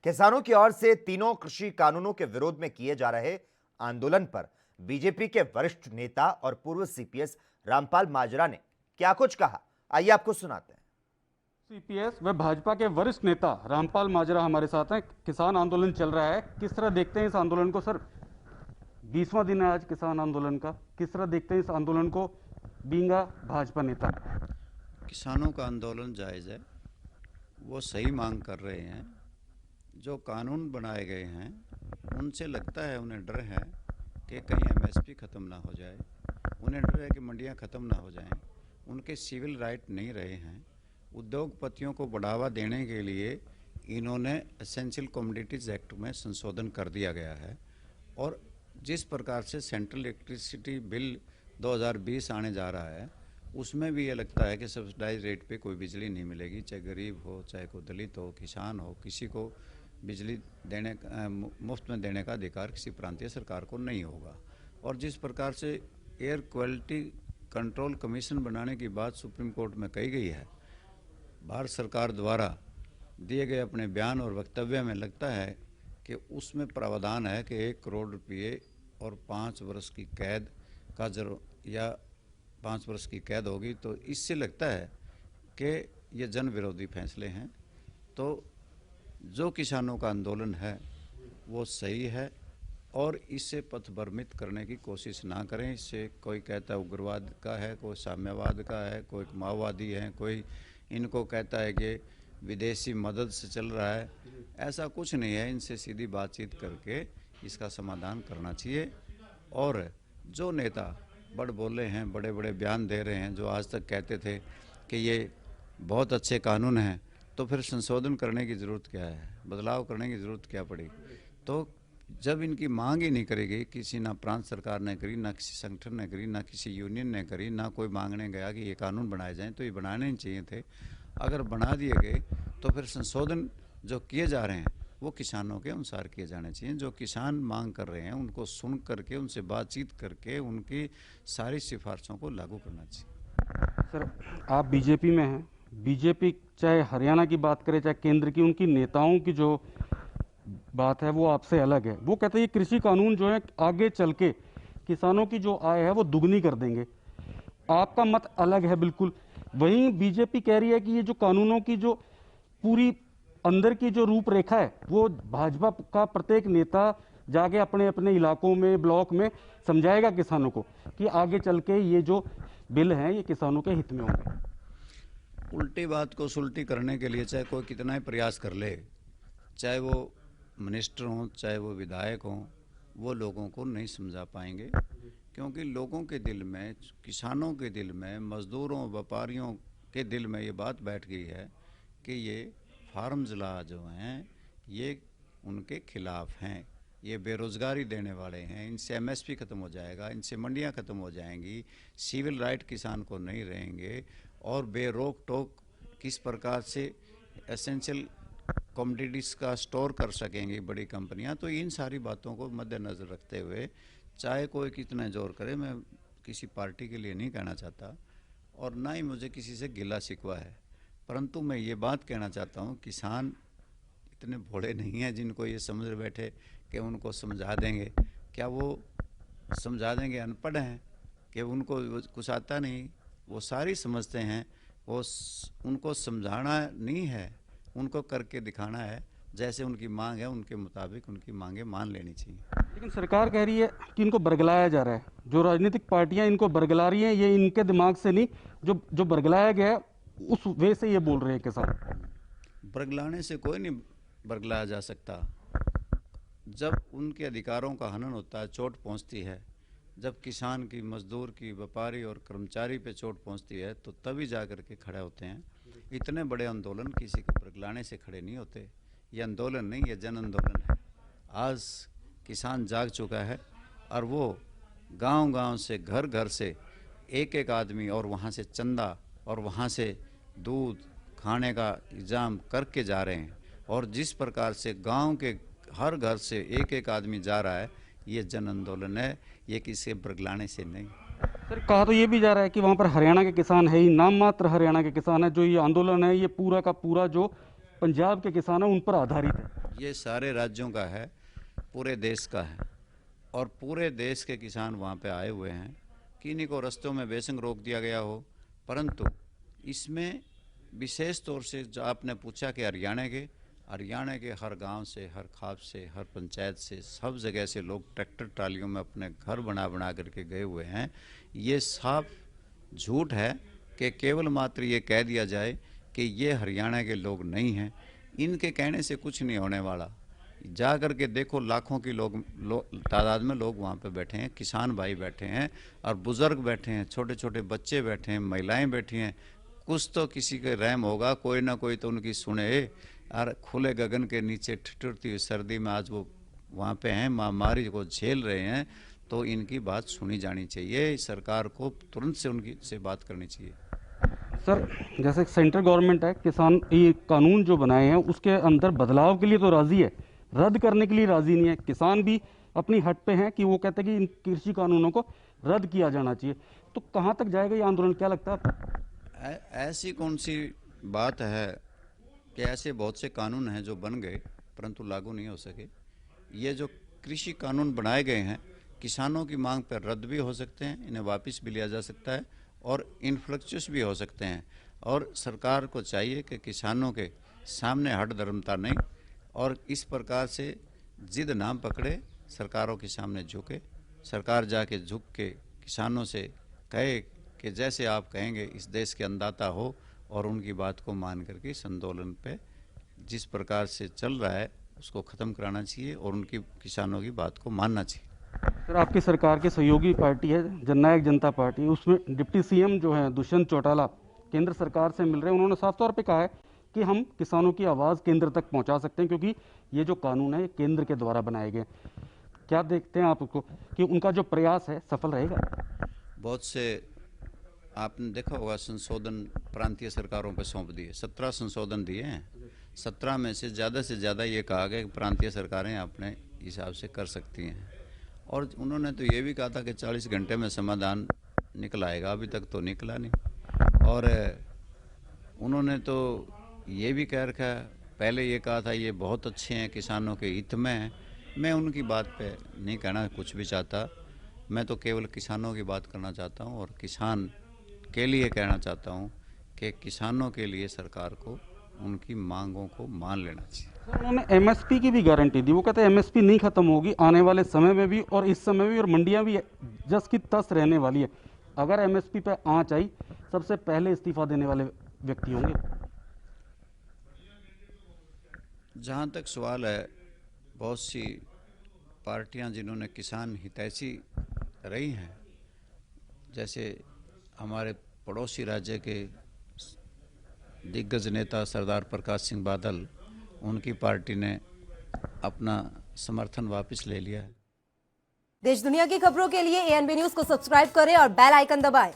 किसानों की ओर से तीनों कृषि कानूनों के विरोध में किए जा रहे आंदोलन पर बीजेपी के वरिष्ठ नेता और पूर्व सीपीएस रामपाल माजरा ने क्या कुछ कहा, आइए आपको सुनाते हैं। सीपीएस व भाजपा के वरिष्ठ नेता रामपाल माजरा हमारे साथ हैं। किसान आंदोलन चल रहा है, किस तरह देखते हैं इस आंदोलन को? सर, 20वां दिन है आज किसान आंदोलन का, किस तरह देखते हैं इस आंदोलन को बींगा भाजपा नेता? किसानों का आंदोलन जायज़ है, वो सही मांग कर रहे हैं। जो कानून बनाए गए हैं उनसे लगता है, उन्हें डर है कि कहीं एमएसपी ख़त्म ना हो जाए, उन्हें डर है कि मंडियां ख़त्म ना हो जाएं, उनके सिविल राइट नहीं रहे हैं। उद्योगपतियों को बढ़ावा देने के लिए इन्होंने एसेंशियल कमोडिटीज़ एक्ट में संशोधन कर दिया गया है और जिस प्रकार से सेंट्रल इलेक्ट्रिसिटी बिल 2020 आने जा रहा है उसमें भी ये लगता है कि सब्सिडाइज रेट पे कोई बिजली नहीं मिलेगी, चाहे गरीब हो, चाहे कोई दलित हो, किसान हो, किसी को बिजली देने मुफ्त में देने का अधिकार किसी प्रांतीय सरकार को नहीं होगा। और जिस प्रकार से एयर क्वालिटी कंट्रोल कमीशन बनाने की बात सुप्रीम कोर्ट में कही गई है, भारत सरकार द्वारा दिए गए अपने बयान और वक्तव्य में लगता है कि उसमें प्रावधान है कि 1 करोड़ रुपये और 5 वर्ष की कैद का या 5 वर्ष की कैद होगी। तो इससे लगता है कि ये जन विरोधी फैसले हैं। तो जो किसानों का आंदोलन है वो सही है और इससे पथभ्रमित करने की कोशिश ना करें। इससे कोई कहता है उग्रवाद का है, कोई साम्यवाद का है, कोई माओवादी है, कोई इनको कहता है कि विदेशी मदद से चल रहा है। ऐसा कुछ नहीं है, इनसे सीधी बातचीत करके इसका समाधान करना चाहिए। और जो नेता बड़ बोले हैं, बड़े बड़े बयान दे रहे हैं, जो आज तक कहते थे कि ये बहुत अच्छे कानून हैं, तो फिर संशोधन करने की ज़रूरत क्या है, बदलाव करने की ज़रूरत क्या पड़ी? तो जब इनकी मांग ही नहीं करेगी, किसी ना प्रांत सरकार ने करी, ना किसी संगठन ने करी, ना किसी यूनियन ने करी, ना कोई मांगने गया कि ये कानून बनाए जाएं, तो ये बनाने नहीं चाहिए थे। अगर बना दिए गए तो फिर संशोधन जो किए जा रहे हैं वो किसानों के अनुसार किए जाने चाहिए। जो किसान मांग कर रहे हैं उनको सुन करके, उनसे बातचीत करके उनकी सारी सिफारिशों को लागू करना चाहिए। सर, आप बीजेपी में हैं, बीजेपी चाहे हरियाणा की बात करे चाहे केंद्र की, उनकी नेताओं की जो बात है वो आपसे अलग है। वो कहते हैं ये कृषि कानून जो है आगे चल के किसानों की जो आय है वो दुगनी कर देंगे। आपका मत अलग है बिल्कुल। वहीं बीजेपी कह रही है कि ये जो कानूनों की जो पूरी अंदर की जो रूपरेखा है वो भाजपा का प्रत्येक नेता जाके अपने अपने इलाकों में, ब्लॉक में समझाएगा किसानों को कि आगे चल के ये जो बिल हैं ये किसानों के हित में होंगे। उल्टी बात को सुलटी करने के लिए चाहे कोई कितना ही प्रयास कर ले, चाहे वो मिनिस्टर हों, चाहे वो विधायक हों, वो लोगों को नहीं समझा पाएंगे। क्योंकि लोगों के दिल में, किसानों के दिल में, मज़दूरों, व्यापारियों के दिल में ये बात बैठ गई है कि ये फार्म्स लॉ जो हैं ये उनके खिलाफ हैं, ये बेरोज़गारी देने वाले हैं, इनसे एमएसपी ख़त्म हो जाएगा, इनसे मंडियां ख़त्म हो जाएंगी, सिविल राइट किसान को नहीं रहेंगे और बेरोक टोक किस प्रकार से एसेंशियल कमोडिटीज़ का स्टोर कर सकेंगी बड़ी कंपनियां। तो इन सारी बातों को मद्देनज़र रखते हुए चाहे कोई कितना जोर करे, मैं किसी पार्टी के लिए नहीं कहना चाहता और ना ही मुझे किसी से गिला शिकवा है, परंतु मैं ये बात कहना चाहता हूँ किसान इतने भोले नहीं हैं जिनको ये समझ बैठे कि उनको समझा देंगे। क्या वो समझा देंगे? अनपढ़ हैं कि उनको कुछ आता नहीं? वो सारी समझते हैं। उनको समझाना नहीं है, उनको करके दिखाना है। जैसे उनकी मांग है उनके मुताबिक उनकी मांगे मान लेनी चाहिए। लेकिन सरकार कह रही है कि इनको बरगलाया जा रहा है, जो राजनीतिक पार्टियां इनको बरगला रही हैं, ये इनके दिमाग से नहीं, जो बरगलाया गया है उस वे से ये बोल रहे हैं किसान। बरगलाने से कोई नहीं बरगलाया जा सकता। जब उनके अधिकारों का हनन होता है, चोट पहुंचती है, जब किसान की, मजदूर की, व्यापारी और कर्मचारी पे चोट पहुंचती है, तो तभी जा कर के खड़े होते हैं। इतने बड़े आंदोलन किसी के बरगलाने से खड़े नहीं होते। ये आंदोलन नहीं, ये जन आंदोलन है। आज किसान जाग चुका है और वो गांव-गांव से, घर-घर से एक एक आदमी और वहाँ से चंदा और वहाँ से दूध खाने का इंतजाम करके जा रहे हैं। और जिस प्रकार से गांव के हर घर से एक एक आदमी जा रहा है, ये जन आंदोलन है, ये किसी बरगलाने से नहीं। सर, कहा तो ये भी जा रहा है कि वहाँ पर हरियाणा के किसान है ही, नाम मात्र हरियाणा के किसान है। जो ये आंदोलन है ये पूरा का पूरा जो पंजाब के किसान है उन पर आधारित है। ये सारे राज्यों का है, पूरे देश का है, और पूरे देश के किसान वहाँ पे आए हुए हैं। किन्हीं को रस्तों में बेशक रोक दिया गया हो, परंतु इसमें विशेष तौर से जो आपने पूछा कि हरियाणा के हर गांव से, हर खाप से, हर पंचायत से, सब जगह से लोग ट्रैक्टर ट्रालियों में अपने घर बना बना करके गए हुए हैं। ये साफ झूठ है कि केवल मात्र ये कह दिया जाए कि ये हरियाणा के लोग नहीं हैं। इनके कहने से कुछ नहीं होने वाला। जा कर के देखो, लाखों की तादाद में लोग वहाँ पे बैठे हैं, किसान भाई बैठे हैं और बुजुर्ग बैठे हैं, छोटे छोटे बच्चे बैठे हैं, महिलाएं बैठी हैं। कुछ तो किसी के रहम होगा, कोई ना कोई तो उनकी सुने। और खुले गगन के नीचे ठिठुरती हुई सर्दी में आज वो वहाँ पे हैं, महामारी को झेल रहे हैं, तो इनकी बात सुनी जानी चाहिए। सरकार को तुरंत से उनकी से बात करनी चाहिए। सर, जैसे सेंट्रल गवर्नमेंट है, किसान ये कानून जो बनाए हैं उसके अंदर बदलाव के लिए तो राजी है, रद्द करने के लिए राजी नहीं है। किसान भी अपनी हट पे हैं कि वो कहते हैं कि इन कृषि कानूनों को रद्द किया जाना चाहिए। तो कहाँ तक जाएगा ये आंदोलन, क्या लगता है आपको? ऐसी कौन सी बात है कि ऐसे बहुत से कानून हैं जो बन गए परंतु लागू नहीं हो सके। ये जो कृषि कानून बनाए गए हैं, किसानों की मांग पर रद्द भी हो सकते हैं, इन्हें वापस भी लिया जा सकता है और इन्फ्लेक्चुअस भी हो सकते हैं। और सरकार को चाहिए कि किसानों के सामने हठ धर्मता नहीं और इस प्रकार से जिद नाम पकड़े, सरकारों के सामने झुके। सरकार जाके झुक के किसानों से कहे कि जैसे आप कहेंगे इस देश के अन्नदाता हो, और उनकी बात को मान करके इस आंदोलन पे जिस प्रकार से चल रहा है उसको ख़त्म कराना चाहिए और उनकी किसानों की बात को मानना चाहिए। सर, आपकी सरकार की सहयोगी पार्टी है जननायक जनता पार्टी, उसमें डिप्टी सीएम जो हैं दुष्यंत चौटाला केंद्र सरकार से मिल रहे हैं। उन्होंने साफ तौर पे कहा है कि हम किसानों की आवाज़ केंद्र तक पहुंचा सकते हैं, क्योंकि ये जो कानून है ये केंद्र के द्वारा बनाए गए। क्या देखते हैं आप उसको कि उनका जो प्रयास है सफल रहेगा? बहुत से आपने देखा होगा संशोधन प्रांतीय सरकारों पर सौंप दिए, 17 संशोधन दिए हैं। 17 में से ज़्यादा ये कहा गया कि प्रांतीय सरकारें अपने हिसाब से कर सकती हैं। और उन्होंने तो ये भी कहा था कि 40 घंटे में समाधान निकल आएगा, अभी तक तो निकला नहीं। और उन्होंने तो ये भी कह रखा है, पहले ये कहा था ये बहुत अच्छे हैं, किसानों के हित में हैं। मैं उनकी बात पे नहीं कहना कुछ भी चाहता, मैं तो केवल किसानों की बात करना चाहता हूँ और किसान के लिए कहना चाहता हूँ कि किसानों के लिए सरकार को उनकी मांगों को मान लेना चाहिए। उन्होंने एमएसपी की भी गारंटी दी। वो कहते हैं एमएसपी नहीं खत्म होगी आने वाले समय में भी, और इस समय भी, और मंडियां भी जस की तस रहने वाली है। अगर एमएसपी पे आंच आई, सबसे पहले इस्तीफा देने वाले व्यक्ति होंगे। जहाँ तक सवाल है, बहुत सी पार्टियां जिन्होंने किसान हितैषी रही हैं, जैसे हमारे पड़ोसी राज्य के दिग्गज नेता सरदार प्रकाश सिंह बादल, उनकी पार्टी ने अपना समर्थन वापस ले लिया है। देश दुनिया की खबरों के लिए एएनबी न्यूज को सब्सक्राइब करें और बेल आइकन दबाएं।